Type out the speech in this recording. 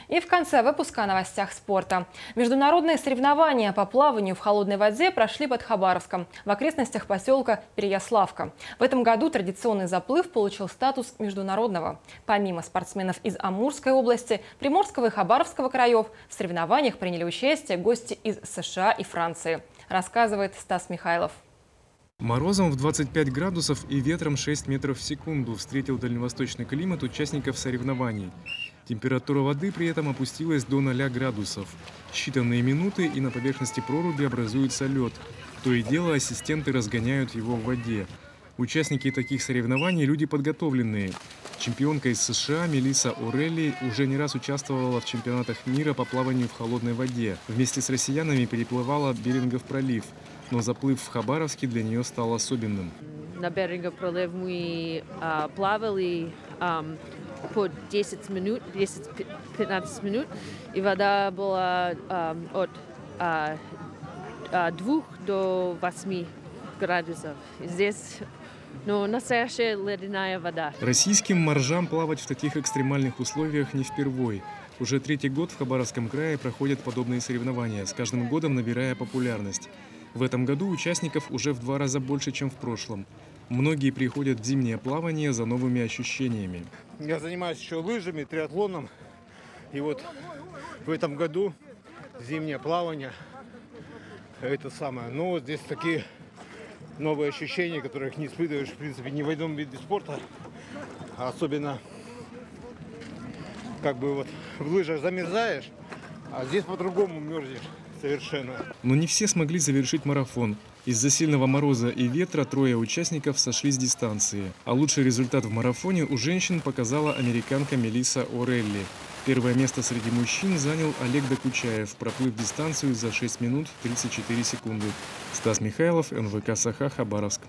И в конце выпуска о новостях спорта. Международные соревнования по плаванию в холодной воде прошли под Хабаровском, в окрестностях поселка Переяславка. В этом году традиционный заплыв получил статус международного. Помимо спортсменов из Амурской области, Приморского и Хабаровского краев, в соревнованиях приняли участие гости из США и Франции. Рассказывает Стас Михайлов. Морозом в 25 градусов и ветром 6 метров в секунду встретил дальневосточный климат участников соревнований. Температура воды при этом опустилась до 0 градусов. Считанные минуты, и на поверхности проруби образуется лед. То и дело ассистенты разгоняют его в воде. Участники таких соревнований – люди подготовленные. Чемпионка из США Мелисса Орелли уже не раз участвовала в чемпионатах мира по плаванию в холодной воде. Вместе с россиянами переплывала Берингов пролив. Но заплыв в Хабаровске для нее стал особенным. На Берингов пролив мы плавали по 10 минут, 10-15 минут, и вода была от 2 до 8 градусов. Здесь настоящая ледяная вода. Российским моржам плавать в таких экстремальных условиях не впервой. Уже 3-й год в Хабаровском крае проходят подобные соревнования, с каждым годом набирая популярность. В этом году участников уже в 2 раза больше, чем в прошлом. Многие приходят в зимнее плавание за новыми ощущениями. Я занимаюсь еще лыжами, триатлоном. И вот в этом году зимнее плавание – это самое. Но здесь такие новые ощущения, которых не испытываешь, в принципе, ни в одном виде спорта. Особенно, в лыжах замерзаешь, а здесь по-другому мерзнешь совершенно. Но не все смогли завершить марафон. Из-за сильного мороза и ветра 3 участников сошли с дистанции. А лучший результат в марафоне у женщин показала американка Мелисса Орелли. Первое место среди мужчин занял Олег Докучаев, проплыв дистанцию за 6 минут 34 секунды. Стас Михайлов, НВК «Саха», Хабаровск.